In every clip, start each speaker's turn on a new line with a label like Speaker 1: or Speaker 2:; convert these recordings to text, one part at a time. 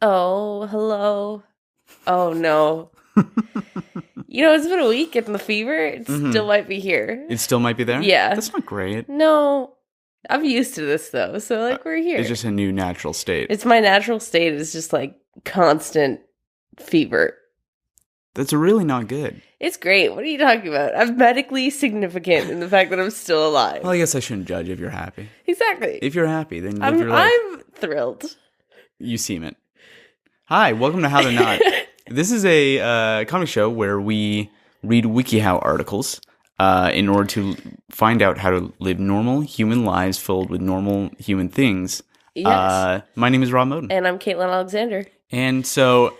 Speaker 1: Oh, hello. Oh, no. It's been a week and the fever, it still might be here.
Speaker 2: It still might be there?
Speaker 1: Yeah.
Speaker 2: That's not great.
Speaker 1: No. I'm used to this, though, so, we're here.
Speaker 2: It's just a new natural state.
Speaker 1: It's my natural state. It's just, constant fever.
Speaker 2: That's really not good.
Speaker 1: It's great. What are you talking about? I'm medically significant in the fact that I'm still alive.
Speaker 2: Well, I guess I shouldn't judge if you're happy.
Speaker 1: Exactly.
Speaker 2: If you're happy, then live your life.
Speaker 1: I'm thrilled.
Speaker 2: You seem it. Hi, welcome to How to Not. This is a comic show where we read WikiHow articles in order to find out how to live normal human lives filled with normal human things.
Speaker 1: Yes.
Speaker 2: My name is Rob Moden.
Speaker 1: And I'm Caitlin Alexander.
Speaker 2: And so,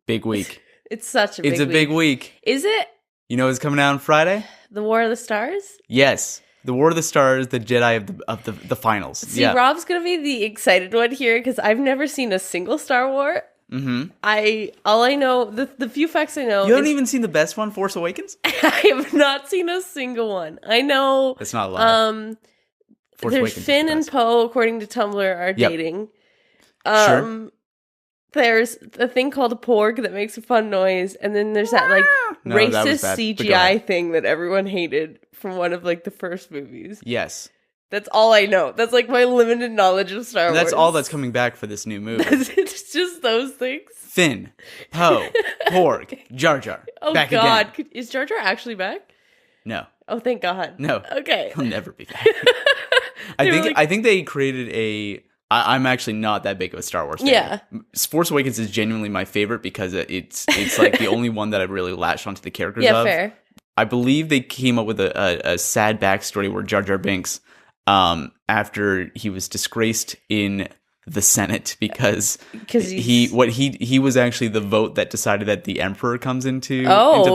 Speaker 2: big week.
Speaker 1: It's such a big week.
Speaker 2: It's a big week.
Speaker 1: Is it?
Speaker 2: You know what's coming out on Friday?
Speaker 1: The War of the Stars?
Speaker 2: Yes. The War of the Stars, the Jedi of the finals.
Speaker 1: See, Rob's going to be the excited one here because I've never seen a single Star Wars.
Speaker 2: Mm-hmm.
Speaker 1: All I know, the few facts I know.
Speaker 2: You haven't even seen the best one, Force Awakens?
Speaker 1: I have not seen a single one. I know.
Speaker 2: That's not a lie.
Speaker 1: There's
Speaker 2: Awakens
Speaker 1: Finn
Speaker 2: is
Speaker 1: and Poe, according to Tumblr, are dating.
Speaker 2: Sure.
Speaker 1: There's a thing called a porg that makes a fun noise, and then there's that racist CGI thing that everyone hated from one of the first movies.
Speaker 2: Yes.
Speaker 1: That's all I know. That's my limited knowledge of Star Wars.
Speaker 2: That's all that's coming back for this new movie.
Speaker 1: It's just those things.
Speaker 2: Finn, Poe, Porg, Jar Jar.
Speaker 1: Oh
Speaker 2: back
Speaker 1: God,
Speaker 2: again.
Speaker 1: Is Jar Jar actually back?
Speaker 2: No.
Speaker 1: Oh, thank God.
Speaker 2: No.
Speaker 1: Okay.
Speaker 2: He'll never be back. I think they created a. I'm actually not that big of a Star Wars fan.
Speaker 1: Yeah.
Speaker 2: Force Awakens is genuinely my favorite because it's the only one that I've really latched onto the characters of.
Speaker 1: Yeah, fair.
Speaker 2: I believe they came up with a sad backstory where Jar Jar Binks, after he was disgraced in the Senate because he was actually the vote that decided that the Emperor comes into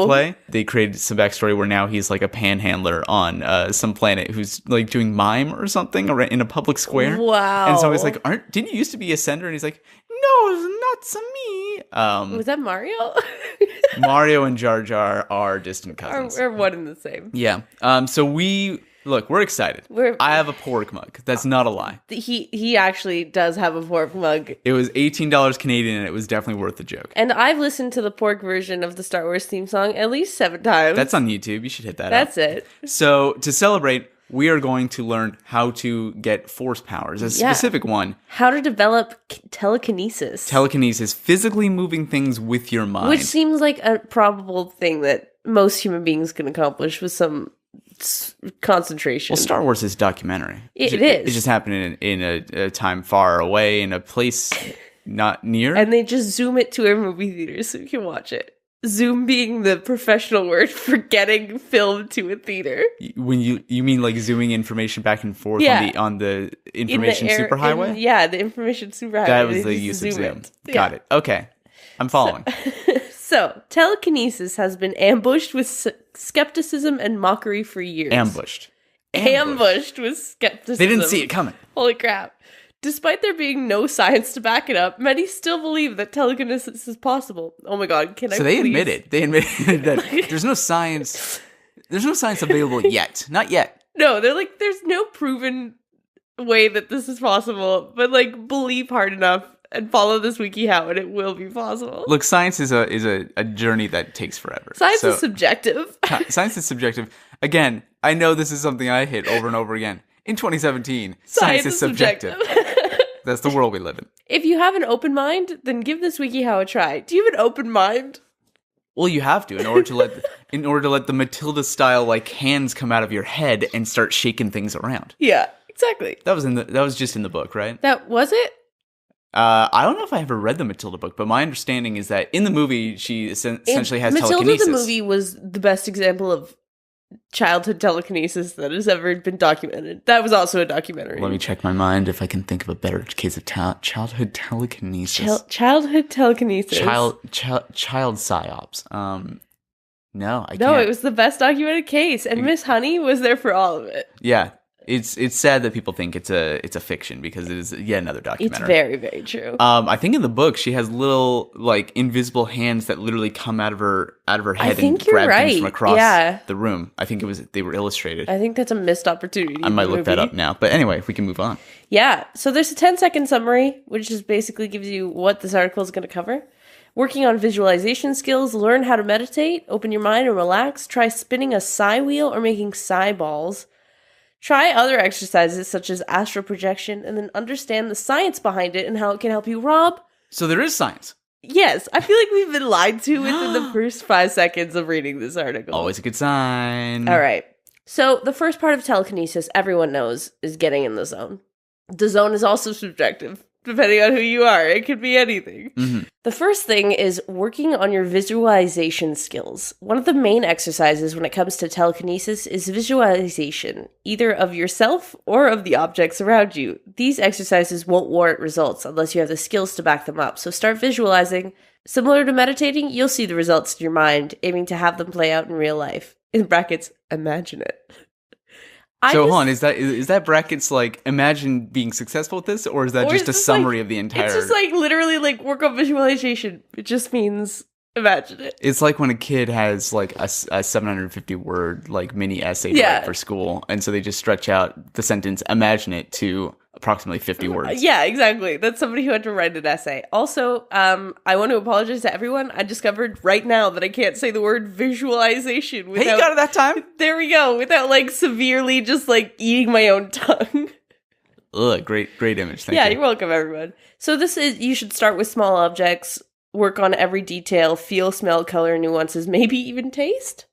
Speaker 2: play. They created some backstory where now he's a panhandler on some planet who's doing mime or something in a public square.
Speaker 1: Wow!
Speaker 2: And so he's like, didn't you used to be a senator? And he's like, no, not me.
Speaker 1: Was that Mario?
Speaker 2: Mario and Jar Jar are distant cousins.
Speaker 1: Or one and the same.
Speaker 2: Yeah. So we're excited. I have a pork mug. That's not a lie.
Speaker 1: He actually does have a pork mug.
Speaker 2: It was $18 Canadian, and it was definitely worth the joke.
Speaker 1: And I've listened to the pork version of the Star Wars theme song at least 7 times.
Speaker 2: That's on YouTube. You should hit that
Speaker 1: That's
Speaker 2: up.
Speaker 1: it.
Speaker 2: So to celebrate, we are going to learn how to get force powers. A specific one.
Speaker 1: How to develop telekinesis.
Speaker 2: Telekinesis, physically moving things with your mind.
Speaker 1: Which seems like a probable thing that most human beings can accomplish with some concentration.
Speaker 2: Well, Star Wars is documentary.
Speaker 1: It is.
Speaker 2: It's just happening in a time far away, in a place not near.
Speaker 1: And they just zoom it to a movie theater so you can watch it. Zoom being the professional word for getting film to a theater.
Speaker 2: When you mean zooming information back and forth on the information superhighway?
Speaker 1: The information superhighway.
Speaker 2: That was the use of Zoom. Got it. Okay. I'm following.
Speaker 1: So, telekinesis has been ambushed with skepticism and mockery for years.
Speaker 2: Ambushed
Speaker 1: with skepticism.
Speaker 2: They didn't see it coming.
Speaker 1: Holy crap. Despite there being no science to back it up, many still believe that telekinesis is possible. Oh my God,
Speaker 2: So they admitted that there's no science. There's no science available yet. Not yet.
Speaker 1: No, they're there's no proven way that this is possible, but believe hard enough and follow this WikiHow and it will be possible.
Speaker 2: Look, science is a journey that takes forever.
Speaker 1: Science is subjective.
Speaker 2: Science is subjective. Again, I know this is something I hit over and over again. In 2017, science is subjective. That's the world we live in.
Speaker 1: If you have an open mind, then give this WikiHow a try. Do you have an open mind?
Speaker 2: Well, you have to in order to let the Matilda style hands come out of your head and start shaking things around.
Speaker 1: Yeah, exactly.
Speaker 2: That was just in the book, right?
Speaker 1: That was it?
Speaker 2: I don't know if I ever read the Matilda book, but my understanding is that in the movie she essentially has
Speaker 1: Matilda
Speaker 2: telekinesis.
Speaker 1: The movie was the best example of childhood telekinesis that has ever been documented. That was also a documentary.
Speaker 2: Let me check my mind if I can think of a better case of childhood telekinesis.
Speaker 1: Childhood telekinesis.
Speaker 2: Child psyops. No, I can't.
Speaker 1: No, it was the best documented case, and Miss Honey was there for all of it.
Speaker 2: Yeah. It's sad that people think it's a fiction because it is yet another documentary.
Speaker 1: It's very, very true.
Speaker 2: I think in the book she has little like invisible hands that literally come out of her head and grab things from across the room. I think they were illustrated.
Speaker 1: I think that's a missed opportunity.
Speaker 2: I might look that up now. But anyway, if we can move on.
Speaker 1: Yeah. So there's a 10-second summary, which just basically gives you what this article is going to cover. Working on visualization skills, learn how to meditate, open your mind and relax, try spinning a psi wheel or making psi balls. Try other exercises such as astral projection and then understand the science behind it and how it can help you, Rob.
Speaker 2: So there is science.
Speaker 1: Yes, I feel like we've been lied to within the first 5 seconds of reading this article.
Speaker 2: Always a good sign.
Speaker 1: All right. So the first part of telekinesis, everyone knows, is getting in the zone. The zone is also subjective. Depending on who you are, it could be anything. Mm-hmm. The first thing is working on your visualization skills. One of the main exercises when it comes to telekinesis is visualization, either of yourself or of the objects around you. These exercises won't warrant results unless you have the skills to back them up. So start visualizing. Similar to meditating, you'll see the results in your mind, aiming to have them play out in real life. In brackets, imagine it.
Speaker 2: Hold on, is that brackets like imagine being successful with this, or is that just a summary of the entire?
Speaker 1: It's just like literally like work on visualization. It just means imagine it.
Speaker 2: It's like when a kid has like a 750 word like mini essay to write for school, and so they just stretch out the sentence "imagine it" to approximately 50 words.
Speaker 1: Yeah, exactly. That's somebody who had to write an essay. Also, I want to apologize to everyone. I discovered right now that I can't say the word visualization without...
Speaker 2: Hey, you got it that time?
Speaker 1: There we go. Without like severely just like eating my own tongue.
Speaker 2: Ugh, great image. Thank you.
Speaker 1: Yeah, you're welcome, everyone. So you should start with small objects, work on every detail, feel, smell, color, nuances, maybe even taste.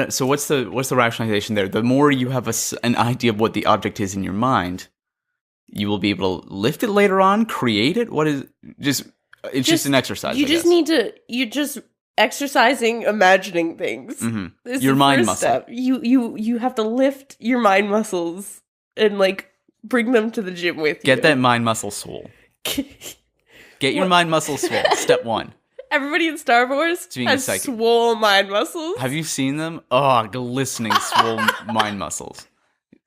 Speaker 2: So what's the rationalization there? The more you have an idea of what the object is in your mind, you will be able to lift it later on, create it. What is it's just an exercise.
Speaker 1: You're just exercising, imagining things.
Speaker 2: Mm-hmm. Your mind muscle.
Speaker 1: Step. You have to lift your mind muscles and like bring them to the gym with you.
Speaker 2: Get that mind muscle swole. Get your mind muscle swole. Step 1.
Speaker 1: Everybody in Star Wars has swole mind muscles.
Speaker 2: Have you seen them? Oh, glistening swole mind muscles.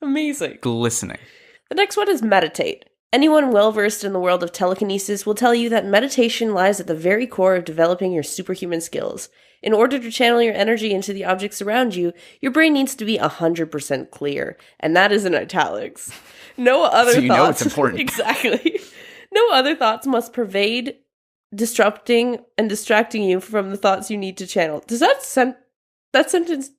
Speaker 1: Amazing.
Speaker 2: Glistening.
Speaker 1: The next one is meditate. Anyone well-versed in the world of telekinesis will tell you that meditation lies at the very core of developing your superhuman skills. In order to channel your energy into the objects around you, your brain needs to be 100% clear. And that is in italics. No other
Speaker 2: so
Speaker 1: thoughts.
Speaker 2: Know it's important.
Speaker 1: Exactly. No other thoughts must pervade, disrupting and distracting you from the thoughts you need to channel. Does that sentence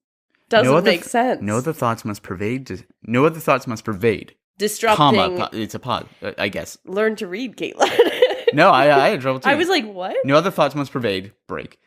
Speaker 1: doesn't make sense?
Speaker 2: No other thoughts must pervade. No other thoughts must pervade.
Speaker 1: Disrupting.
Speaker 2: It's a pod, I guess.
Speaker 1: Learn to read, Caitlin.
Speaker 2: No, I had trouble too.
Speaker 1: I was like, what?
Speaker 2: No other thoughts must pervade. Break.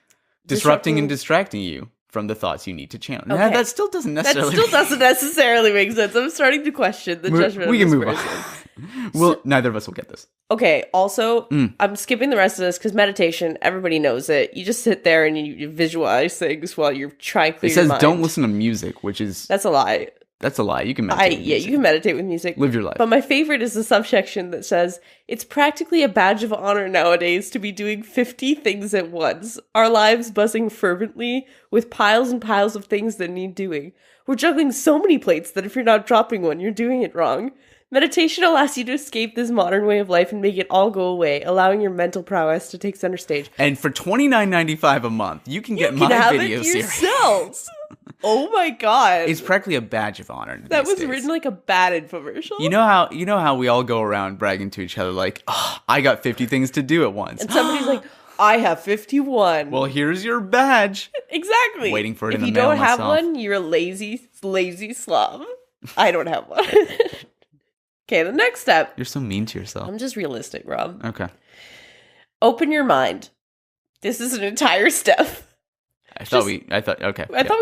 Speaker 2: Disrupting and distracting you from the thoughts you need to channel.
Speaker 1: Okay.
Speaker 2: Nah, that still doesn't necessarily
Speaker 1: make sense. I'm starting to question the judgment
Speaker 2: we
Speaker 1: of
Speaker 2: can
Speaker 1: this
Speaker 2: move
Speaker 1: person.
Speaker 2: On. Well, neither of us will get this.
Speaker 1: Okay, also, I'm skipping the rest of this because meditation, everybody knows it. You just sit there and you visualize things while you're trying to clear your mind.
Speaker 2: It says don't listen to music, which is...
Speaker 1: That's a lie.
Speaker 2: That's a lie. You can meditate with music.
Speaker 1: You can meditate with music.
Speaker 2: Live your life.
Speaker 1: But my favorite is the subsection that says, it's practically a badge of honor nowadays to be doing 50 things at once. Our lives buzzing fervently with piles and piles of things that need doing. We're juggling so many plates that if you're not dropping one, you're doing it wrong. Meditation allows you to escape this modern way of life and make it all go away, allowing your mental prowess to take center stage.
Speaker 2: And for $29.95 a month, you can get my video series.
Speaker 1: Oh my god.
Speaker 2: It's practically a badge of honor.
Speaker 1: That was written like a bad infomercial.
Speaker 2: You know how we all go around bragging to each other like, oh, I got 50 things to do at once.
Speaker 1: And somebody's like, I have 51.
Speaker 2: Well, here's your badge.
Speaker 1: Exactly.
Speaker 2: Waiting for it in the mail.
Speaker 1: If you don't have one, you're a lazy slob. I don't have one. Okay, the next step.
Speaker 2: You're so mean to yourself.
Speaker 1: I'm just realistic, Rob.
Speaker 2: Okay.
Speaker 1: Open your mind. This is an entire step.
Speaker 2: I thought we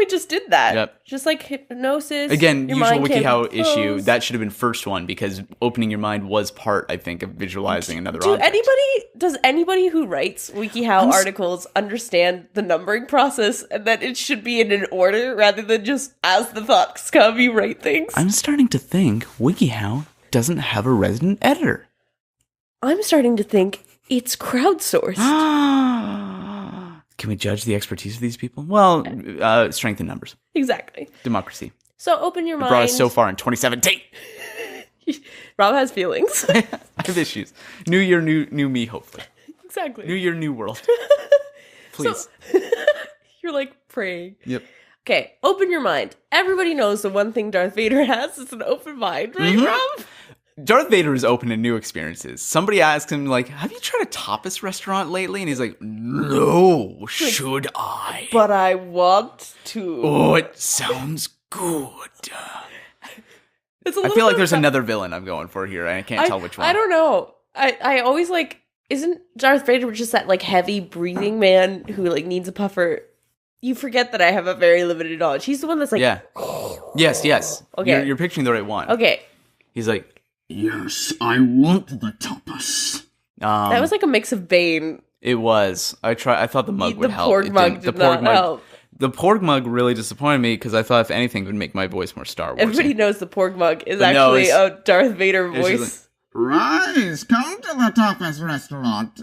Speaker 2: just did
Speaker 1: that.
Speaker 2: Yep.
Speaker 1: Just like hypnosis.
Speaker 2: Again, usual WikiHow issue. That should have been first one because opening your mind was part, I think, of visualizing another object.
Speaker 1: Does anybody who writes WikiHow articles understand the numbering process and that it should be in an order rather than just as the thoughts come, you write things?
Speaker 2: I'm starting to think WikiHow doesn't have a resident editor.
Speaker 1: I'm starting to think it's crowdsourced.
Speaker 2: Can we judge the expertise of these people? Well, strength in numbers.
Speaker 1: Exactly.
Speaker 2: Democracy.
Speaker 1: So open your mind.
Speaker 2: Brought us so far in 2017.
Speaker 1: Rob has feelings.
Speaker 2: I have issues. New year, new me, hopefully.
Speaker 1: Exactly.
Speaker 2: New year, new world. Please.
Speaker 1: So, you're like praying.
Speaker 2: Yep.
Speaker 1: Okay, open your mind. Everybody knows the one thing Darth Vader has is an open mind, right, Rob?
Speaker 2: Darth Vader is open to new experiences. Somebody asked him, like, have you tried a tapas restaurant lately? And he's like, no, should I?
Speaker 1: But I want to.
Speaker 2: Oh, it sounds good. I feel like there's another villain I'm going for here, and I can't tell which one.
Speaker 1: I don't know. I always, like, isn't Darth Vader just that, like, heavy breathing man who, like, needs a puffer? You forget that I have a very limited knowledge. He's the one that's like...
Speaker 2: Yeah. Yes.
Speaker 1: Okay.
Speaker 2: You're picturing the right one.
Speaker 1: Okay.
Speaker 2: He's like...
Speaker 3: Yes, I want the tapas.
Speaker 1: That was like a mix of Bane.
Speaker 2: It was. I thought the mug would help.
Speaker 1: The porg mug did not help.
Speaker 2: The porg mug really disappointed me because I thought if anything it would make my voice more Star Wars.
Speaker 1: Everybody knows the porg mug is actually a Darth Vader voice.
Speaker 3: Rise, come to the tapas restaurant.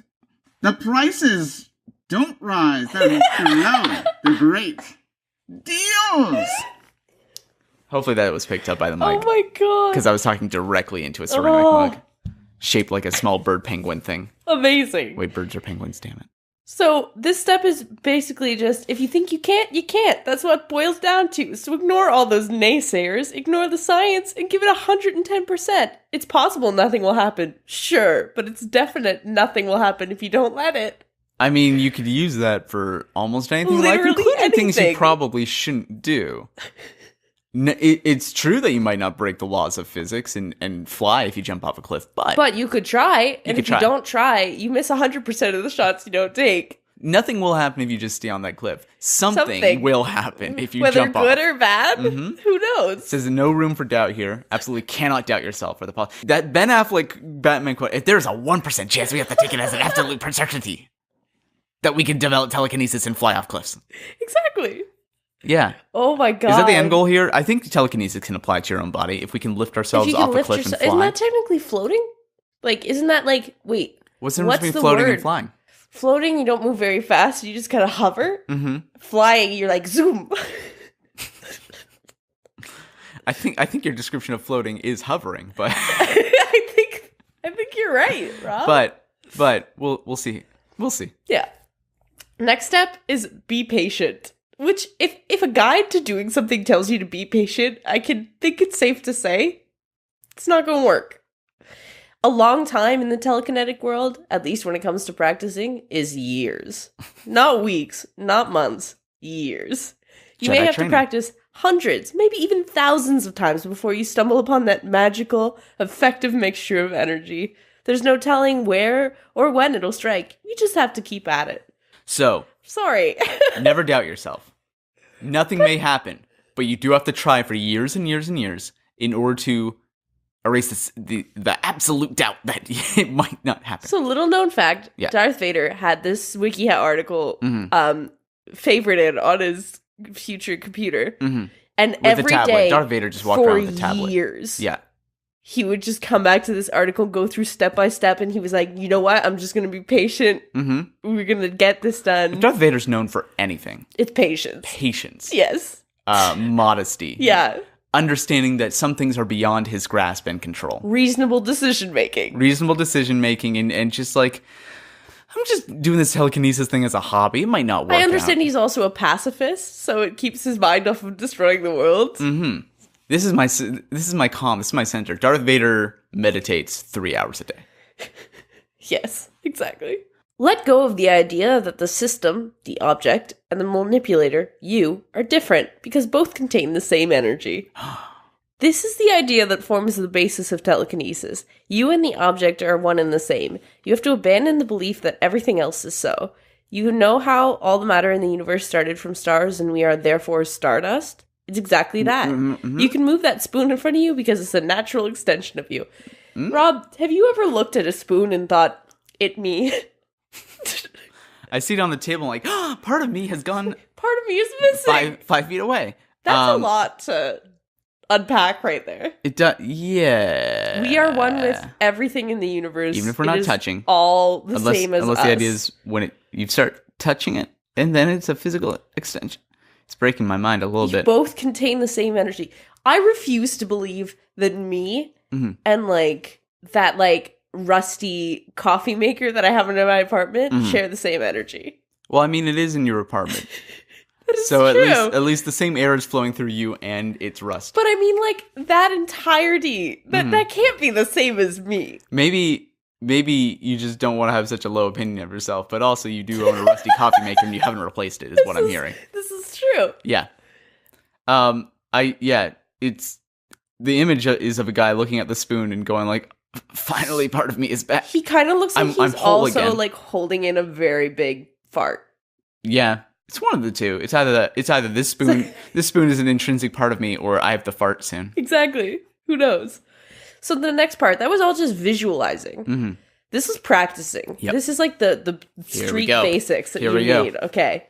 Speaker 3: The prices don't rise. They're low. They're great. Deals.
Speaker 2: Hopefully that was picked up by the mic.
Speaker 1: Oh my god.
Speaker 2: Because I was talking directly into a ceramic mug. Shaped like a small bird penguin thing.
Speaker 1: Amazing.
Speaker 2: Wait, birds are penguins, damn it.
Speaker 1: So this step is basically just, if you think you can't, you can't. That's what it boils down to. So ignore all those naysayers, ignore the science, and give it 110%. It's possible nothing will happen, sure, but it's definite nothing will happen if you don't let it.
Speaker 2: I mean, you could use that for almost anything in life, including things you probably shouldn't do. It's true that you might not break the laws of physics and fly if you jump off a cliff, but
Speaker 1: you could try, and if you don't try, you miss 100% of the shots you don't take.
Speaker 2: Nothing will happen if you just stay on that cliff. Something will happen if you jump off.
Speaker 1: Whether good or bad, who knows?
Speaker 2: It says no room for doubt here. Absolutely cannot doubt yourself. That Ben Affleck Batman quote, if there's a 1% chance, we have to take it as an absolute certainty that we can develop telekinesis and fly off cliffs.
Speaker 1: Exactly.
Speaker 2: Yeah.
Speaker 1: Oh my god.
Speaker 2: Is that the end goal here? I think telekinesis can apply to your own body. If we can lift ourselves off a cliff and fly.
Speaker 1: Isn't that technically floating? Like, isn't that like, wait.
Speaker 2: What's the difference between floating and flying?
Speaker 1: Floating, you don't move very fast. You just kind of hover.
Speaker 2: Mm-hmm.
Speaker 1: Flying, you're like, zoom.
Speaker 2: I think your description of floating is hovering, but
Speaker 1: I think you're right, Rob.
Speaker 2: But we'll see. We'll see.
Speaker 1: Yeah. Next step is be patient. Which, if a guide to doing something tells you to be patient, I can think it's safe to say it's not going to work. A long time in the telekinetic world, at least when it comes to practicing, is years. Not weeks, not months, years. You may have to practice hundreds, maybe even thousands of times before you stumble upon that magical, effective mixture of energy. There's no telling where or when it'll strike. You just have to keep at it.
Speaker 2: So,
Speaker 1: sorry.
Speaker 2: Never doubt yourself. Nothing may happen, but you do have to try for years and years and years in order to erase the absolute doubt that it might not happen.
Speaker 1: So, little known fact, Darth Vader had this WikiHow article favorited on his future computer. Mm-hmm. And
Speaker 2: with
Speaker 1: every
Speaker 2: the tablet.
Speaker 1: day
Speaker 2: Darth Vader just walked around with the tablet.
Speaker 1: For years.
Speaker 2: Yeah.
Speaker 1: He would just come back to this article, go through step by step, and he was like, you know what? I'm just going to be patient. Mm-hmm. We're going to get this done.
Speaker 2: If Darth Vader's known for anything.
Speaker 1: It's patience.
Speaker 2: Patience.
Speaker 1: Yes.
Speaker 2: Modesty.
Speaker 1: Yeah.
Speaker 2: Understanding that some things are beyond his grasp and control.
Speaker 1: Reasonable decision making.
Speaker 2: And just like, I'm just doing this telekinesis thing as a hobby. It might not work
Speaker 1: I understand he's also a pacifist, so it keeps his mind off of destroying the world.
Speaker 2: Mm-hmm. This is my calm. This is my center. Darth Vader meditates 3 hours a day.
Speaker 1: Yes, exactly. Let go of the idea that the system, the object, and the manipulator, you, are different because both contain the same energy. This is the idea that forms the basis of telekinesis. You and the object are one and the same. You have to abandon the belief that everything else is so. You know how all the matter in the universe started from stars and we are therefore stardust? It's exactly that. Mm-hmm. You can move that spoon in front of you because it's a natural extension of you. Mm? Rob, have you ever looked at a spoon and thought, it me?
Speaker 2: I see it on the table like, part of me has gone...
Speaker 1: Part of me is missing.
Speaker 2: 5 feet away.
Speaker 1: That's a lot to unpack right there.
Speaker 2: It does, yeah.
Speaker 1: We are one with everything in the universe.
Speaker 2: Even if we're not touching.
Speaker 1: All the same as us.
Speaker 2: Unless the idea is when you start touching it, and then it's a physical extension. It's breaking my mind a little bit.
Speaker 1: Both contain the same energy. I refuse to believe that me and like that like rusty coffee maker that I have in my apartment share the same energy.
Speaker 2: Well, I mean, it is in your apartment.
Speaker 1: So true.
Speaker 2: at least the same air is flowing through you and it's rust.
Speaker 1: But I mean, like, that entirety, that can't be the same as me.
Speaker 2: Maybe you just don't want to have such a low opinion of yourself, but also you do own a rusty coffee maker and you haven't replaced it, is what I'm hearing.
Speaker 1: This is true.
Speaker 2: Yeah. It's the image is of a guy looking at the spoon and going like, finally part of me is back.
Speaker 1: He kind of looks like he's
Speaker 2: whole
Speaker 1: also
Speaker 2: again.
Speaker 1: like holding in a very big fart.
Speaker 2: Yeah. It's one of the two. It's either this spoon is an intrinsic part of me, or I have to fart soon.
Speaker 1: Exactly. Who knows? So the next part, that was all just visualizing. Mm-hmm. This is practicing. Yep. This is like the street basics that you need. Okay.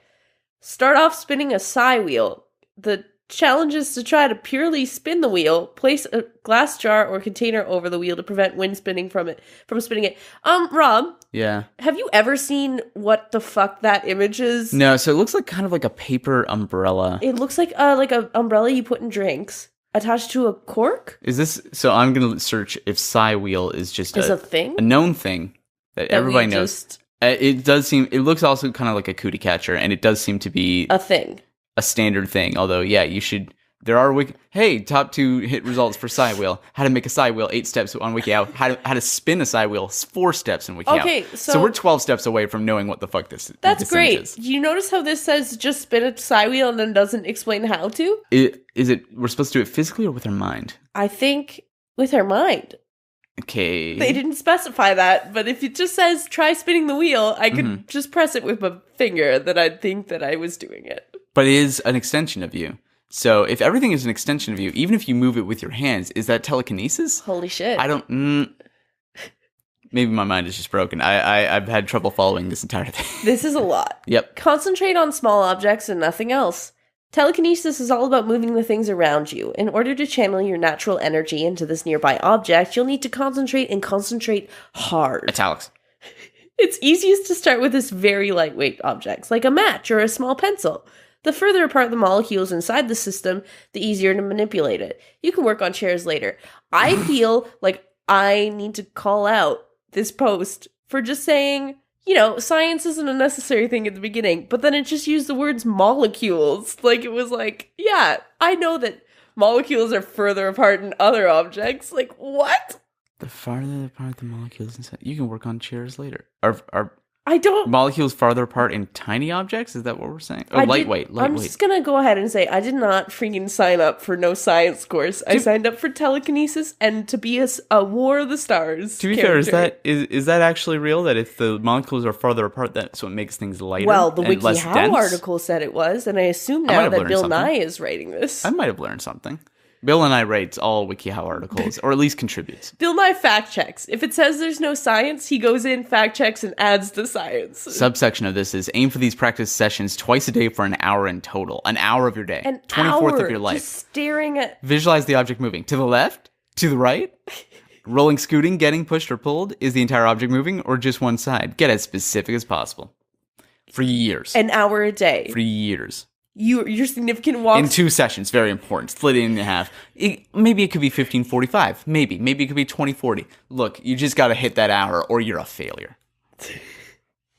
Speaker 1: Start off spinning a psi wheel. The challenge is to try to purely spin the wheel. Place a glass jar or container over the wheel to prevent wind spinning from spinning it. Rob.
Speaker 2: Yeah.
Speaker 1: Have you ever seen what the fuck that image is?
Speaker 2: No, so it looks like kind of like a paper umbrella.
Speaker 1: It looks like a umbrella you put in drinks attached to a cork.
Speaker 2: Is this, so I'm going to search if psi wheel is just
Speaker 1: a thing?
Speaker 2: A known thing that everybody knows. It looks also kind of like a cootie catcher, and it does seem to be
Speaker 1: a thing. A
Speaker 2: standard thing, although you should. There are top 2 hit results for psi wheel. How to make a psi wheel, 8 steps on WikiHow. How to spin a psi wheel, 4 steps in WikiHow. Okay, so we're 12 steps away from knowing what the fuck this.
Speaker 1: That's great.
Speaker 2: Is.
Speaker 1: You notice how this says just spin a psi wheel and then doesn't explain how to?
Speaker 2: We're supposed to do it physically or with our mind?
Speaker 1: I think with our mind.
Speaker 2: Okay.
Speaker 1: They didn't specify that, but if it just says try spinning the wheel, I could just press it with my finger, then I'd think that I was doing it.
Speaker 2: But it is an extension of you. So if everything is an extension of you, even if you move it with your hands, is that telekinesis?
Speaker 1: Holy shit.
Speaker 2: I don't... maybe my mind is just broken. I've had trouble following this entire thing.
Speaker 1: This is a lot.
Speaker 2: Yep.
Speaker 1: Concentrate on small objects and nothing else. Telekinesis is all about moving the things around you. In order to channel your natural energy into this nearby object, you'll need to concentrate and concentrate hard.
Speaker 2: Italics.
Speaker 1: It's easiest to start with this very lightweight objects, like a match or a small pencil. The further apart the molecules inside the system, the easier to manipulate it. You can work on chairs later. I feel like I need to call out this post for just saying, science isn't a necessary thing at the beginning, but then it just used the words molecules. Like, it was like, yeah, I know that molecules are further apart in other objects. Like, what?
Speaker 2: The farther apart the molecules inside, you can work on chairs later.
Speaker 1: I don't...
Speaker 2: Molecules farther apart in tiny objects? Is that what we're saying? Oh, lightweight.
Speaker 1: I'm just going to go ahead and say I did not freaking sign up for no science course. I signed up for telekinesis and to be a War of the Stars
Speaker 2: To be
Speaker 1: character.
Speaker 2: fair, is that actually real? That if the molecules are farther apart, so it makes things lighter?
Speaker 1: Well, the
Speaker 2: and less
Speaker 1: WikiHow
Speaker 2: dense?
Speaker 1: article said it was, and I assume now that Bill Nye is writing this.
Speaker 2: I might have learned something. Bill and I rates all WikiHow articles, or at least contributes.
Speaker 1: Bill Nye fact checks. If it says there's no science, he goes in, fact checks, and adds the science.
Speaker 2: Subsection of this is aim for these practice sessions twice a day for an hour in total. An hour of your day.
Speaker 1: An
Speaker 2: 24th
Speaker 1: hour
Speaker 2: of your life.
Speaker 1: just staring at...
Speaker 2: Visualize the object moving. To the left? To the right? Rolling, scooting, getting pushed or pulled? Is the entire object moving, or just one side? Get as specific as possible. For years.
Speaker 1: An hour a day.
Speaker 2: For years.
Speaker 1: Your significant walks...
Speaker 2: In 2 sessions, very important. Split it in half. Maybe it could be 15:45. Maybe it could be 20:40. Look, you just got to hit that hour, or you're a failure.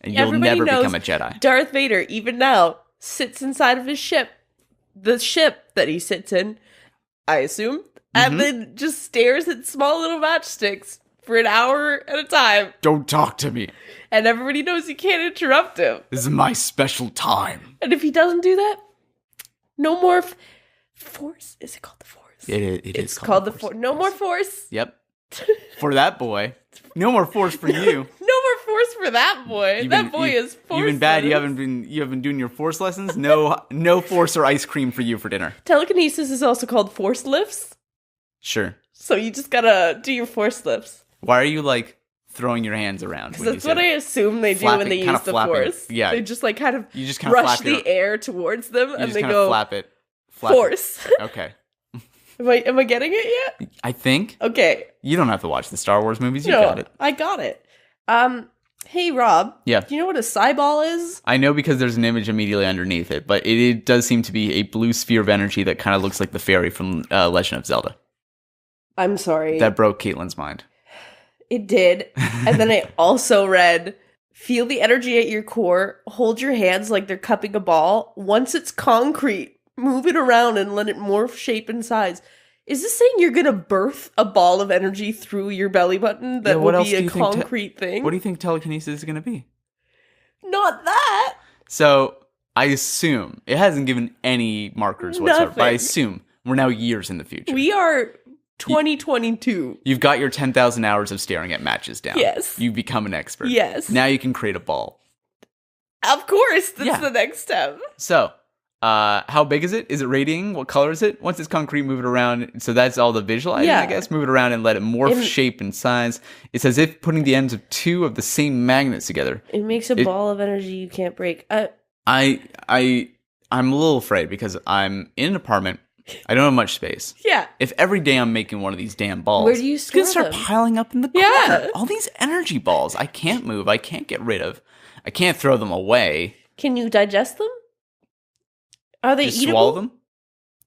Speaker 2: And you'll never become a Jedi.
Speaker 1: Darth Vader, even now, sits inside of his ship. The ship that he sits in, I assume. And then just stares at small little matchsticks for an hour at a time.
Speaker 2: Don't talk to me.
Speaker 1: And everybody knows you can't interrupt him.
Speaker 2: This is my special time.
Speaker 1: And if he doesn't do that, no more force. Is it called the force?
Speaker 2: It's
Speaker 1: called the force. No more force.
Speaker 2: Yep. For that boy. No more force for you.
Speaker 1: No more force for that boy. That boy is force.
Speaker 2: You've been bad. You haven't been doing your force lessons. No force or ice cream for you for dinner.
Speaker 1: Telekinesis is also called force lifts.
Speaker 2: Sure.
Speaker 1: So you just gotta do your force lifts.
Speaker 2: Why are you throwing your hands around?
Speaker 1: That's what I assume they do when they use the force.
Speaker 2: Yeah.
Speaker 1: They just kind of
Speaker 2: you just
Speaker 1: rush the air towards them and they go
Speaker 2: flap it.
Speaker 1: Force.
Speaker 2: Okay.
Speaker 1: Am I getting it yet?
Speaker 2: I think.
Speaker 1: Okay.
Speaker 2: You don't have to watch the Star Wars movies. You got it.
Speaker 1: I got it. Hey, Rob.
Speaker 2: Yeah.
Speaker 1: Do you know what a Cyball is?
Speaker 2: I know because there's an image immediately underneath it, but it does seem to be a blue sphere of energy that kind of looks like the fairy from Legend of Zelda.
Speaker 1: I'm sorry.
Speaker 2: That broke Caitlin's mind.
Speaker 1: It did. And then I also read, feel the energy at your core, hold your hands like they're cupping a ball. Once it's concrete, move it around and let it morph shape and size. Is this saying you're going to birth a ball of energy through your belly button that will be a concrete thing?
Speaker 2: What do you think telekinesis is going to be?
Speaker 1: Not that.
Speaker 2: So, I assume, it hasn't given any markers whatsoever,
Speaker 1: Nothing.
Speaker 2: but I assume we're now years in the future.
Speaker 1: We are 2022.
Speaker 2: You've got your 10,000 hours of staring at matches down.
Speaker 1: Yes.
Speaker 2: You've become an expert.
Speaker 1: Yes.
Speaker 2: Now you can create a ball.
Speaker 1: Of course, that's the next step.
Speaker 2: So, how big is it? Is it radiating? What color is it? Once it's concrete, move it around. So that's all the visualizing, I guess. Move it around and let it morph shape and size. It's as if putting the ends of two of the same magnets together.
Speaker 1: It makes a ball of energy you can't break.
Speaker 2: I'm a little afraid because I'm in an apartment. I don't have much space.
Speaker 1: Yeah.
Speaker 2: If every day I'm making one of these damn balls,
Speaker 1: where do you store
Speaker 2: it's gonna start piling up in the corner.
Speaker 1: Yeah.
Speaker 2: All these energy balls I can't move. I can't get rid of. I can't throw them away.
Speaker 1: Can you digest them? Are they
Speaker 2: just
Speaker 1: eatable?
Speaker 2: swallow them?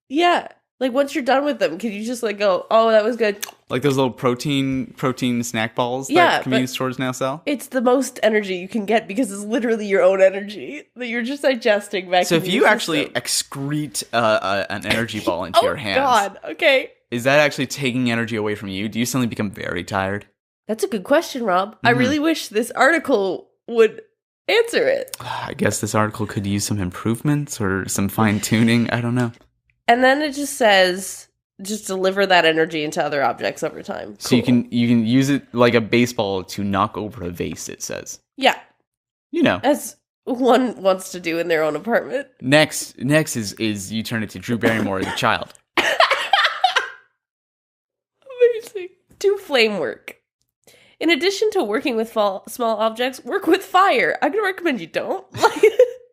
Speaker 1: Yeah. Like once you're done with them, can you just like go, oh, that was good?
Speaker 2: Like those little protein snack balls that convenience stores now sell?
Speaker 1: It's the most energy you can get because it's literally your own energy that you're just digesting back.
Speaker 2: So if you actually excrete an energy ball into your hands,
Speaker 1: God, okay.
Speaker 2: Is that actually taking energy away from you? Do you suddenly become very tired?
Speaker 1: That's a good question, Rob. I really wish this article would answer it.
Speaker 2: I guess this article could use some improvements or some fine-tuning. I don't know.
Speaker 1: And then it just says, just deliver that energy into other objects over time.
Speaker 2: So you can use it like a baseball to knock over a vase, it says.
Speaker 1: Yeah.
Speaker 2: You know.
Speaker 1: As one wants to do in their own apartment.
Speaker 2: Next is you turn it to Drew Barrymore as a child.
Speaker 1: Amazing. Do flame work. In addition to working with small objects, work with fire. I'm going to recommend you don't.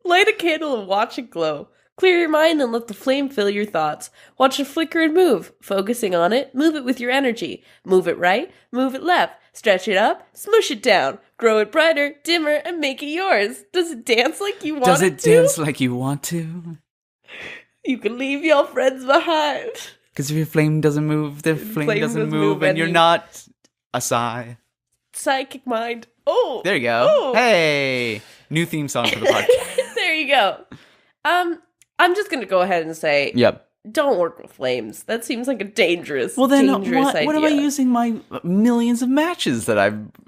Speaker 1: Light a candle and watch it glow. Clear your mind and let the flame fill your thoughts. Watch it flicker and move. Focusing on it, move it with your energy. Move it right, move it left. Stretch it up, smush it down. Grow it brighter, dimmer, and make it yours. Does it dance like you want it to?
Speaker 2: Does it dance like you want to?
Speaker 1: You can leave your friends behind.
Speaker 2: Because if your flame doesn't move, the flame doesn't move, and you're not a sigh.
Speaker 1: Psychic mind. Oh.
Speaker 2: There you go.
Speaker 1: Oh.
Speaker 2: Hey. New theme song for the podcast.
Speaker 1: There you go. I'm just going to go ahead and say, don't work with flames. That seems like a dangerous idea.
Speaker 2: What am I using my millions of matches that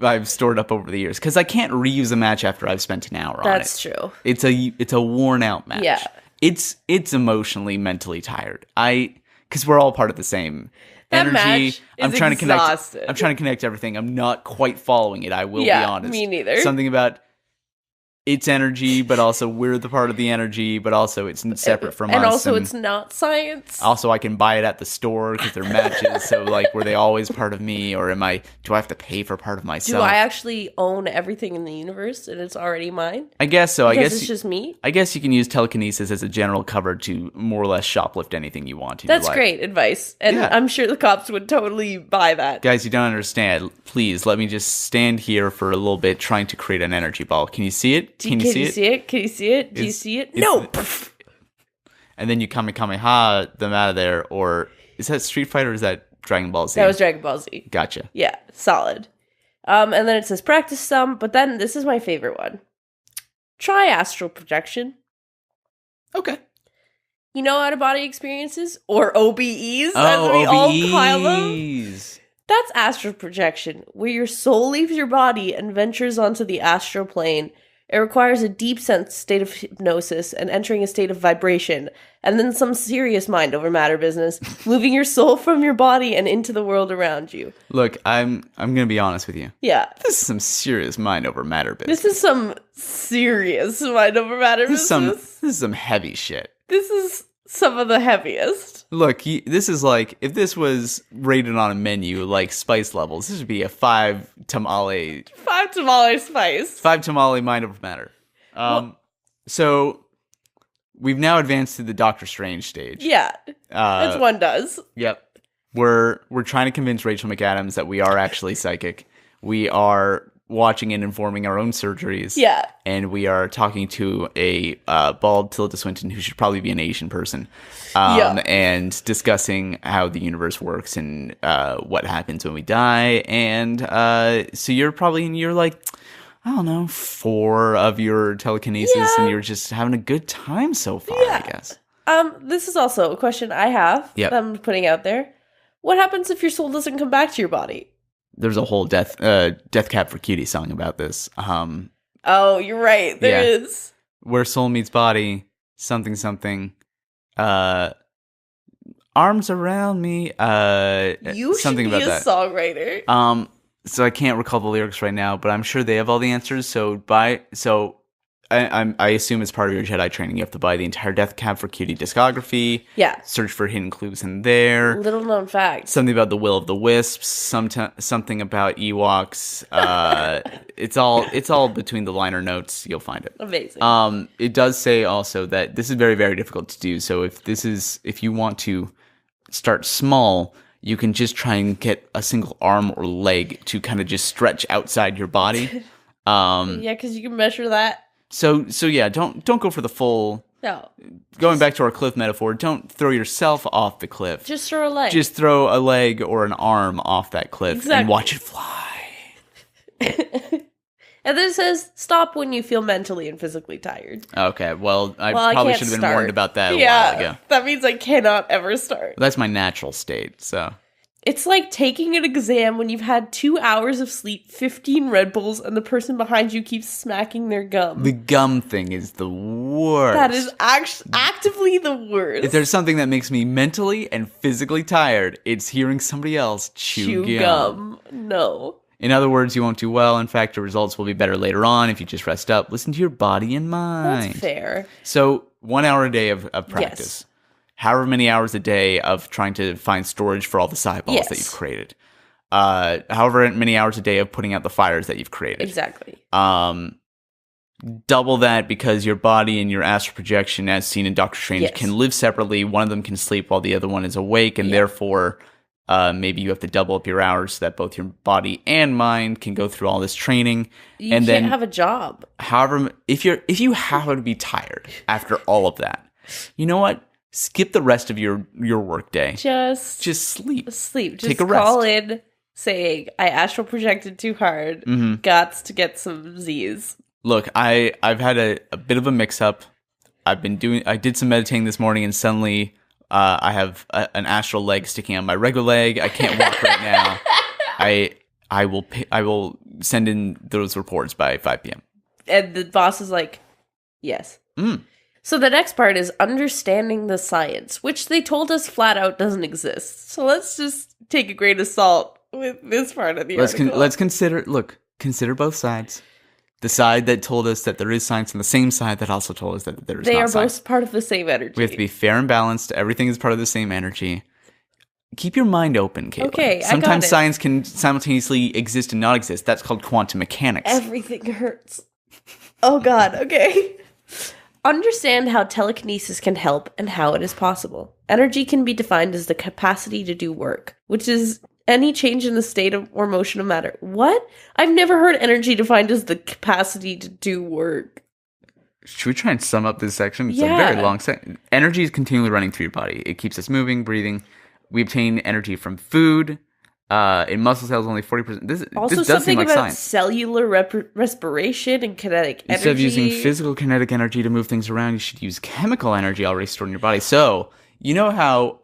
Speaker 2: I've stored up over the years? Because I can't reuse a match after I've spent an hour on it.
Speaker 1: That's true.
Speaker 2: It's a worn out match.
Speaker 1: Yeah.
Speaker 2: It's emotionally, mentally tired. Because we're all part of the same energy.
Speaker 1: Match
Speaker 2: I'm
Speaker 1: is
Speaker 2: trying
Speaker 1: exhausted.
Speaker 2: to connect. I'm trying to connect everything. I'm not quite following it. I will be honest.
Speaker 1: Me neither.
Speaker 2: Something about it's energy, but also we're the part of the energy, but also it's separate from us.
Speaker 1: And also it's not science.
Speaker 2: Also, I can buy it at the store because they're matches. So, like, were they always part of me, or do I have to pay for part of myself?
Speaker 1: Do I actually own everything in the universe and it's already mine?
Speaker 2: I guess so.
Speaker 1: Because it's just me?
Speaker 2: I guess you can use telekinesis as a general cover to more or less shoplift anything you want to.
Speaker 1: That's great advice. And I'm sure the cops would totally buy that.
Speaker 2: Guys, you don't understand. Please, let me just stand here for a little bit trying to create an energy ball. Can you see it?
Speaker 1: Can you see it? Can you see it? Do you see it? No!
Speaker 2: And then you Kamehameha them out of there, or is that Street Fighter or is that Dragon Ball Z?
Speaker 1: That was Dragon Ball Z.
Speaker 2: Gotcha.
Speaker 1: Yeah, solid. And then it says practice some, but then this is my favorite one. Try astral projection.
Speaker 2: Okay.
Speaker 1: You know out-of-body experiences? Or OBEs, as we all call them? That's astral projection, where your soul leaves your body and ventures onto the astral plane. It requires a deep state of hypnosis and entering a state of vibration, and then some serious mind over matter business, moving your soul from your body and into the world around you.
Speaker 2: Look, I'm gonna be honest with you.
Speaker 1: Yeah.
Speaker 2: This is some serious mind over matter business.
Speaker 1: This is some serious mind over matter business.
Speaker 2: This is some heavy shit.
Speaker 1: This is some of the heaviest.
Speaker 2: Look, this is like, if this was rated on a menu like spice levels, this would be a 5 tamale.
Speaker 1: 5 tamale spice.
Speaker 2: 5 tamale mind over matter. So we've now advanced to the Doctor Strange stage.
Speaker 1: Yeah, as one does.
Speaker 2: Yep. We're trying to convince Rachel McAdams that we are actually psychic. We are watching and informing our own surgeries.
Speaker 1: Yeah.
Speaker 2: And we are talking to a bald Tilda Swinton who should probably be an Asian person. And discussing how the universe works and what happens when we die. And so you're probably in your, like, I don't know, 4 of your telekinesis, and you're just having a good time so far, I guess.
Speaker 1: This is also a question I have that I'm putting out there. What happens if your soul doesn't come back to your body?
Speaker 2: There's a whole Death Cab for Cutie song about this.
Speaker 1: Oh, you're right. There is.
Speaker 2: Where soul meets body, something. Arms around me.
Speaker 1: You
Speaker 2: something
Speaker 1: should be
Speaker 2: about that.
Speaker 1: Songwriter.
Speaker 2: So I can't recall the lyrics right now, but I'm sure they have all the answers. I assume as part of your Jedi training, you have to buy the entire Death Cab for Cutie discography.
Speaker 1: Yeah.
Speaker 2: Search for hidden clues in there.
Speaker 1: Little known fact.
Speaker 2: Something about the Will of the Wisps. Something about Ewoks. It's all between the liner notes. You'll find it.
Speaker 1: Amazing.
Speaker 2: It does say also that this is very, very difficult to do. So if you want to start small, you can just try and get a single arm or leg to kind of just stretch outside your body.
Speaker 1: Yeah, because you can measure that.
Speaker 2: So yeah, don't go for the full.
Speaker 1: No.
Speaker 2: Going back to our cliff metaphor, don't throw yourself off the cliff.
Speaker 1: Just throw a leg.
Speaker 2: Just throw a leg or an arm off that cliff and watch it fly.
Speaker 1: And then it says, stop when you feel mentally and physically tired.
Speaker 2: Okay, well, I probably should have been warned about that a while ago.
Speaker 1: That means I cannot ever start.
Speaker 2: That's my natural state, so.
Speaker 1: It's like taking an exam when you've had 2 hours of sleep, 15 Red Bulls, and the person behind you keeps smacking their gum.
Speaker 2: The gum thing is the worst.
Speaker 1: That is actively the worst.
Speaker 2: If there's something that makes me mentally and physically tired, it's hearing somebody else chew gum.
Speaker 1: No.
Speaker 2: In other words, you won't do well. In fact, your results will be better later on if you just rest up. Listen to your body and mind.
Speaker 1: That's fair.
Speaker 2: So 1 hour a day of practice.
Speaker 1: Yes.
Speaker 2: However many hours a day of trying to find storage for all the eyeballs that you've created. However many hours a day of putting out the fires that you've created.
Speaker 1: Exactly.
Speaker 2: Double that because your body and your astral projection, as seen in Doctor Strange, can live separately. One of them can sleep while the other one is awake, and therefore maybe you have to double up your hours so that both your body and mind can go through all this training.
Speaker 1: You can't have a job.
Speaker 2: However, if you happen to be tired after all of that, you know what? Skip the rest of your work day. Just sleep.
Speaker 1: Sleep. Just
Speaker 2: take a rest.
Speaker 1: Call in saying, I astral projected too hard. Gots to get some Z's.
Speaker 2: Look, I've had a bit of a mix-up. I did some meditating this morning, and suddenly I have an astral leg sticking out my regular leg. I can't walk right now. I will send in those reports by 5 p.m.
Speaker 1: And the boss is like, yes. So the next part is understanding the science, which they told us flat out doesn't exist. So let's just take a grain of salt with this part of the article.
Speaker 2: Let's consider both sides. The side that told us that there is science and the same side that also told us that there is not science.
Speaker 1: They are both part of the same energy.
Speaker 2: We have to be fair and balanced. Everything is part of the same energy. Keep your mind open, Caitlin.
Speaker 1: Okay,
Speaker 2: sometimes science can simultaneously exist and not exist. That's called quantum mechanics.
Speaker 1: Everything hurts. Oh, God. Okay. Understand how telekinesis can help and how it is possible. Energy can be defined as the capacity to do work, which is any change in the state of or motion of matter. What? I've never heard energy defined as the capacity to do work.
Speaker 2: Should we try and sum up this section? It's a very long section. Energy is continually running through your body. It keeps us moving, breathing. We obtain energy from food. In muscle cells, only 40%. This does seem like science.
Speaker 1: Cellular respiration and kinetic energy.
Speaker 2: Instead of using physical kinetic energy to move things around, you should use chemical energy already stored in your body. So, you know how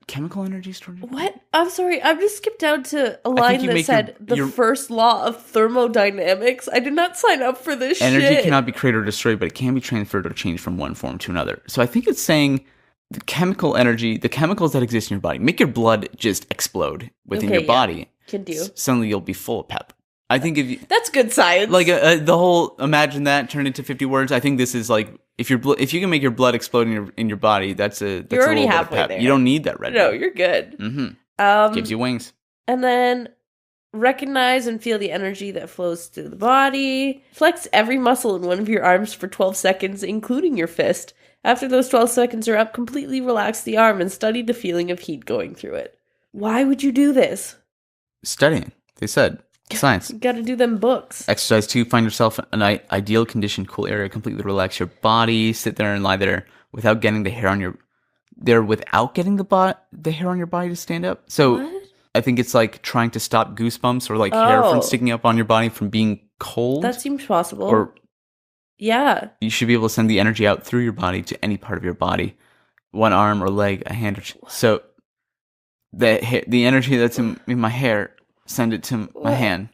Speaker 2: chemical energy is stored in your body?
Speaker 1: What? I'm sorry. I've just skipped down to a line that said the first law of thermodynamics. I did not sign up for this shit.
Speaker 2: Energy cannot be created or destroyed, but it can be transferred or changed from one form to another. So I think it's saying the chemical energy, the chemicals that exist in your body, make your blood just explode within your body.
Speaker 1: Can do.
Speaker 2: Suddenly you'll be full of pep. I think if you...
Speaker 1: That's good science.
Speaker 2: Like the whole, imagine that turned into 50 words. I think this is like, if you can make your blood explode in your body, that's a
Speaker 1: already
Speaker 2: little
Speaker 1: halfway
Speaker 2: bit of pep.
Speaker 1: there.
Speaker 2: You don't need that red.
Speaker 1: No, you're good.
Speaker 2: Gives you wings.
Speaker 1: And then recognize and feel the energy that flows through the body. Flex every muscle in one of your arms for 12 seconds, including your fist. After those 12 seconds are up, completely relax the arm and study the feeling of heat going through it. Why would you do this?
Speaker 2: Studying. They said Science.
Speaker 1: You gotta do them books.
Speaker 2: Exercise 2, find yourself an ideal condition, cool area, completely relax your body, sit there and lie there without getting the hair on your hair on your body to stand up. So
Speaker 1: What?
Speaker 2: I think it's like trying to stop goosebumps or like hair from sticking up on your body from being cold.
Speaker 1: That seems possible.
Speaker 2: Or
Speaker 1: yeah.
Speaker 2: you should be able to send the energy out through your body to any part of your body. One arm or leg, a hand. So the energy that's in my hair, send it to my hand.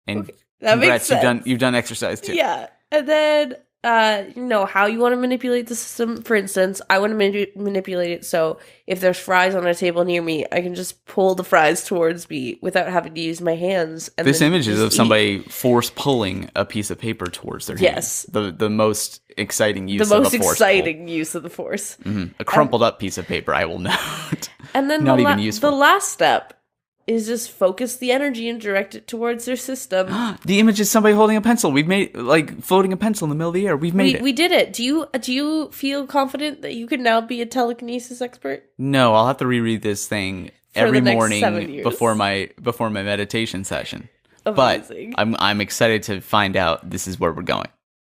Speaker 2: And
Speaker 1: okay. That makes sense.
Speaker 2: You've done exercise too.
Speaker 1: Yeah. And then how you want to manipulate the system. For instance, I want to manipulate it so if there's fries on a table near me, I can just pull the fries towards me without having to use my hands. And
Speaker 2: this image is of somebody force pulling a piece of paper towards their hand.
Speaker 1: Yes.
Speaker 2: The most exciting use of the force. The most
Speaker 1: exciting use of the force.
Speaker 2: Mm-hmm. A crumpled up piece of paper, I will note.
Speaker 1: And then
Speaker 2: not even useful.
Speaker 1: The last step is just focus the energy and direct it towards their system.
Speaker 2: The image is somebody holding a pencil. We've made floating a pencil in the middle of the air. We've made it.
Speaker 1: We did it. Do you feel confident that you can now be a telekinesis expert?
Speaker 2: No, I'll have to reread this thing every morning before my meditation session.
Speaker 1: Amazing.
Speaker 2: But I'm excited to find out this is where we're going.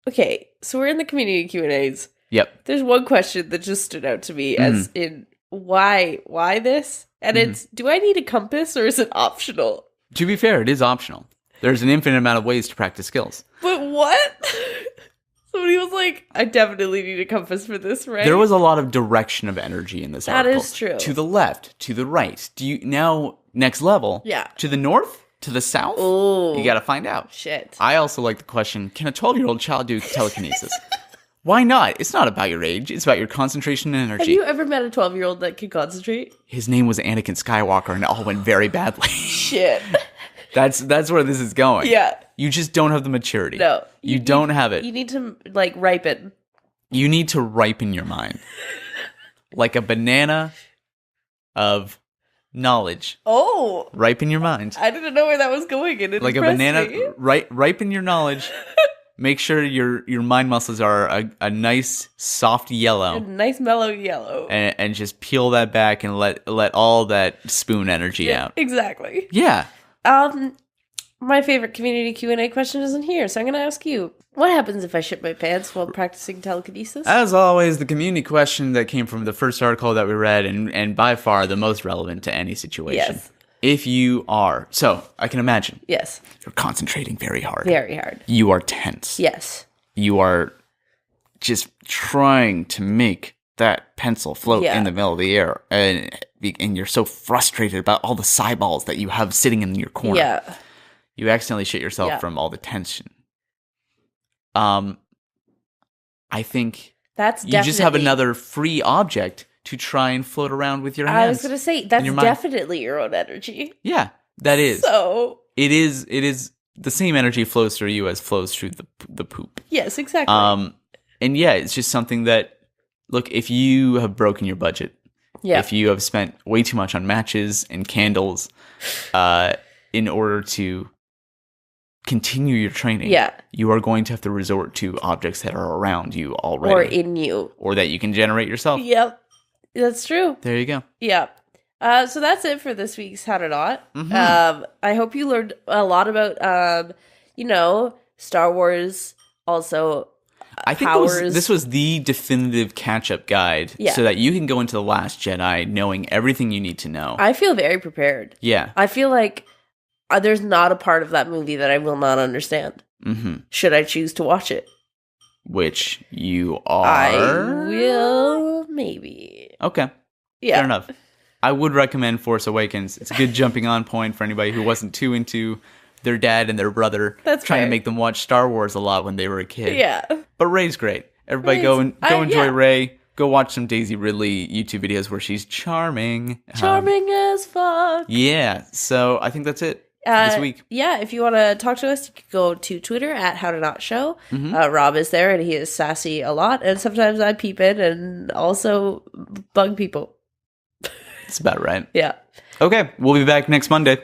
Speaker 1: Okay, so we're in the community Q&As.
Speaker 2: Yep.
Speaker 1: There's one question that just stood out to me as in why this? And it's, do I need a compass or is it optional?
Speaker 2: To be fair, it is optional. There's an infinite amount of ways to practice skills.
Speaker 1: But what? Somebody was like, I definitely need a compass for this, right?
Speaker 2: There was a lot of direction of energy in this article.
Speaker 1: That is true.
Speaker 2: To the left, to the right. Next level?
Speaker 1: Yeah.
Speaker 2: To the north? To the south?
Speaker 1: Oh.
Speaker 2: You gotta find out.
Speaker 1: Shit.
Speaker 2: I also like the question, can a 12-year-old child do telekinesis? Why not? It's not about your age. It's about your concentration and energy.
Speaker 1: Have you ever met a 12-year-old that could concentrate?
Speaker 2: His name was Anakin Skywalker, and it all went very badly.
Speaker 1: Shit.
Speaker 2: That's where this is going.
Speaker 1: Yeah.
Speaker 2: You just don't have the maturity.
Speaker 1: No.
Speaker 2: You don't have it.
Speaker 1: You need to, ripen.
Speaker 2: You need to ripen your mind. Like a banana of knowledge.
Speaker 1: Oh.
Speaker 2: Ripen your mind.
Speaker 1: I didn't know where that was going. And it
Speaker 2: like a banana, ripen your knowledge. Make sure your mind muscles are a nice soft yellow.
Speaker 1: A nice mellow yellow.
Speaker 2: And just peel that back and let all that spoon energy out.
Speaker 1: Exactly.
Speaker 2: Yeah.
Speaker 1: My favorite community Q&A question isn't here, so I'm going to ask you. What happens if I shit my pants while practicing telekinesis?
Speaker 2: As always, the community question that came from the first article that we read and by far the most relevant to any situation.
Speaker 1: Yes.
Speaker 2: If you are, so I can imagine.
Speaker 1: Yes.
Speaker 2: You're concentrating very hard.
Speaker 1: Very hard.
Speaker 2: You are tense.
Speaker 1: Yes.
Speaker 2: You are just trying to make that pencil float in the middle of the air. And you're so frustrated about all the eyeballs that you have sitting in your corner.
Speaker 1: Yeah.
Speaker 2: You accidentally shit yourself from all the tension. I think
Speaker 1: that's
Speaker 2: you just have another free object to try and float around with your hands.
Speaker 1: I was going to say, that's definitely your own energy.
Speaker 2: Yeah, that is.
Speaker 1: So
Speaker 2: it is the same energy flows through you as flows through the poop.
Speaker 1: Yes, exactly.
Speaker 2: And yeah, it's just something that, look, if you have broken your budget, if you have spent way too much on matches and candles in order to continue your training, you are going to have to resort to objects that are around you already.
Speaker 1: Or in you.
Speaker 2: Or that you can generate yourself.
Speaker 1: Yep. That's true.
Speaker 2: There you go.
Speaker 1: Yeah. So that's it for this week's How to Not. I hope you learned a lot about, Star Wars. Also,
Speaker 2: I think this was the definitive catch-up guide so that you can go into The Last Jedi knowing everything you need to know.
Speaker 1: I feel very prepared.
Speaker 2: Yeah.
Speaker 1: I feel like there's not a part of that movie that I will not understand. Should I choose to watch it.
Speaker 2: Which you are?
Speaker 1: I will, maybe.
Speaker 2: Okay.
Speaker 1: Yeah.
Speaker 2: Fair enough. I would recommend Force Awakens. It's a good jumping on point for anybody who wasn't too into their dad and their brother trying to make them watch Star Wars a lot when they were a kid.
Speaker 1: Yeah.
Speaker 2: But Rey's great. Everybody go enjoy Rey. Go watch some Daisy Ridley YouTube videos where she's charming.
Speaker 1: Charming as fuck.
Speaker 2: Yeah. So I think that's it. This week.
Speaker 1: Yeah, if you want to talk to us, you can go to Twitter at HowToNotShow. Rob is there, and he is sassy a lot, and sometimes I peep in and also bug people.
Speaker 2: That's about right.
Speaker 1: Yeah.
Speaker 2: Okay, we'll be back next Monday.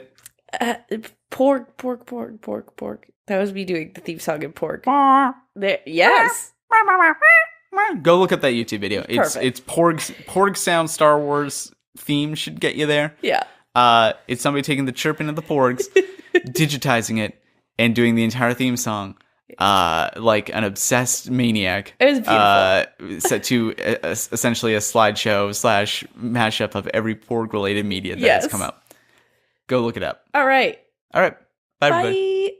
Speaker 1: Pork. That was me doing the theme song in Pork. There, yes.
Speaker 2: Go look up that YouTube video. It's Porg sound Star Wars theme should get you there.
Speaker 1: Yeah.
Speaker 2: It's somebody taking the chirping of the porgs digitizing it and doing the entire theme song like an obsessed maniac.
Speaker 1: It was beautiful.
Speaker 2: Set to essentially a slideshow / mashup of every Porg related media that has come out. Go look it up.
Speaker 1: All right.
Speaker 2: Bye everybody.